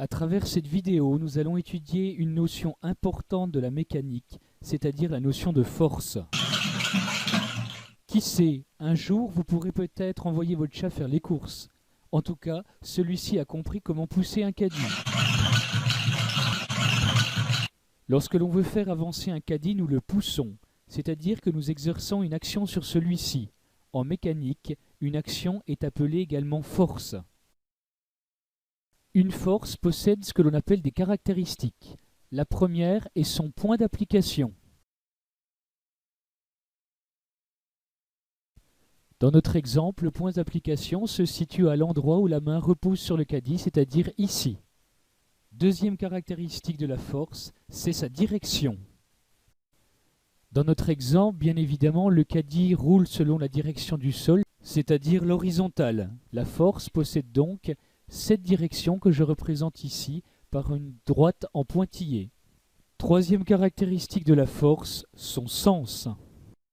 À travers cette vidéo, nous allons étudier une notion importante de la mécanique, c'est-à-dire la notion de force. Qui sait, un jour vous pourrez peut-être envoyer votre chat faire les courses. En tout cas, celui-ci a compris comment pousser un caddie. Lorsque l'on veut faire avancer un caddie, nous le poussons, c'est-à-dire que nous exerçons une action sur celui-ci. En mécanique, une action est appelée également force. Une force possède ce que l'on appelle des caractéristiques. La première est son point d'application. Dans notre exemple, le point d'application se situe à l'endroit où la main repose sur le caddie, c'est-à-dire ici. Deuxième caractéristique de la force, c'est sa direction. Dans notre exemple, bien évidemment, le caddie roule selon la direction du sol, c'est-à-dire l'horizontale. La force possède donc cette direction que je représente ici par une droite en pointillé. Troisième caractéristique de la force, son sens.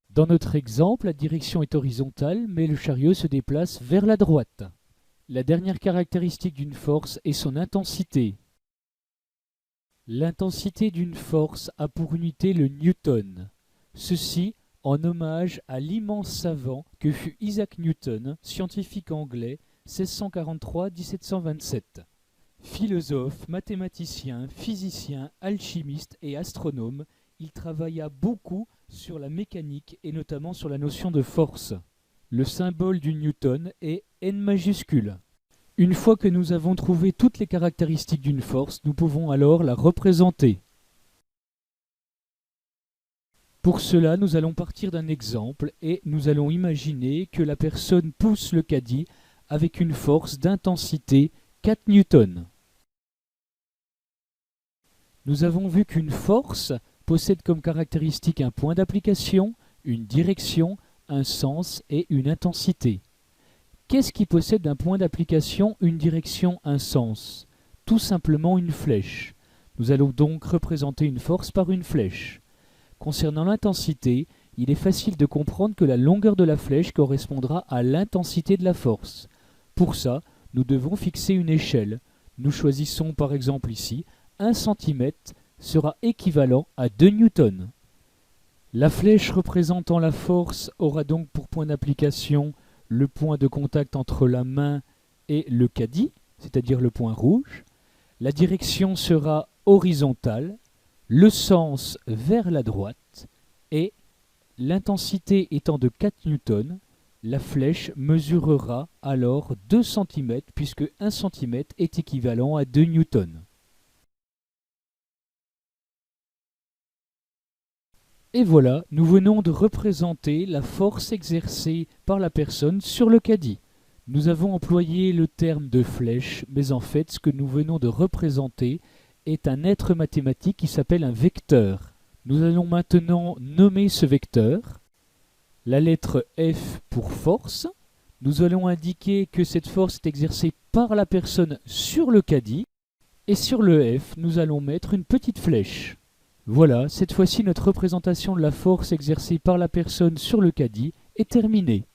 Dans notre exemple, la direction est horizontale, mais le chariot se déplace vers la droite. La dernière caractéristique d'une force est son intensité. L'intensité d'une force a pour unité le newton. Ceci en hommage à l'immense savant que fut Isaac Newton, scientifique anglais, 1643-1727. Philosophe, mathématicien, physicien, alchimiste et astronome, il travailla beaucoup sur la mécanique et notamment sur la notion de force. Le symbole du Newton est N majuscule. Une fois que nous avons trouvé toutes les caractéristiques d'une force, nous pouvons alors la représenter. Pour cela, nous allons partir d'un exemple et nous allons imaginer que la personne pousse le caddie avec une force d'intensité 4 newtons. Nous avons vu qu'une force possède comme caractéristique un point d'application, une direction, un sens et une intensité. Qu'est-ce qui possède un point d'application, une direction, un sens? Tout simplement une flèche. Nous allons donc représenter une force par une flèche. Concernant l'intensité, il est facile de comprendre que la longueur de la flèche correspondra à l'intensité de la force. Pour ça, nous devons fixer une échelle. Nous choisissons par exemple ici 1 cm sera équivalent à 2 newtons. La flèche représentant la force aura donc pour point d'application le point de contact entre la main et le caddie, c'est-à-dire le point rouge. La direction sera horizontale, le sens vers la droite et l'intensité étant de 4 newtons, la flèche mesurera alors 2 cm puisque 1 cm est équivalent à 2 newtons. Et voilà, nous venons de représenter la force exercée par la personne sur le caddie. Nous avons employé le terme de flèche, mais en fait, ce que nous venons de représenter est un être mathématique qui s'appelle un vecteur. Nous allons maintenant nommer ce vecteur, la lettre F pour force. Nous allons indiquer que cette force est exercée par la personne sur le caddie, et sur le F, nous allons mettre une petite flèche. Voilà, cette fois-ci notre représentation de la force exercée par la personne sur le caddie est terminée.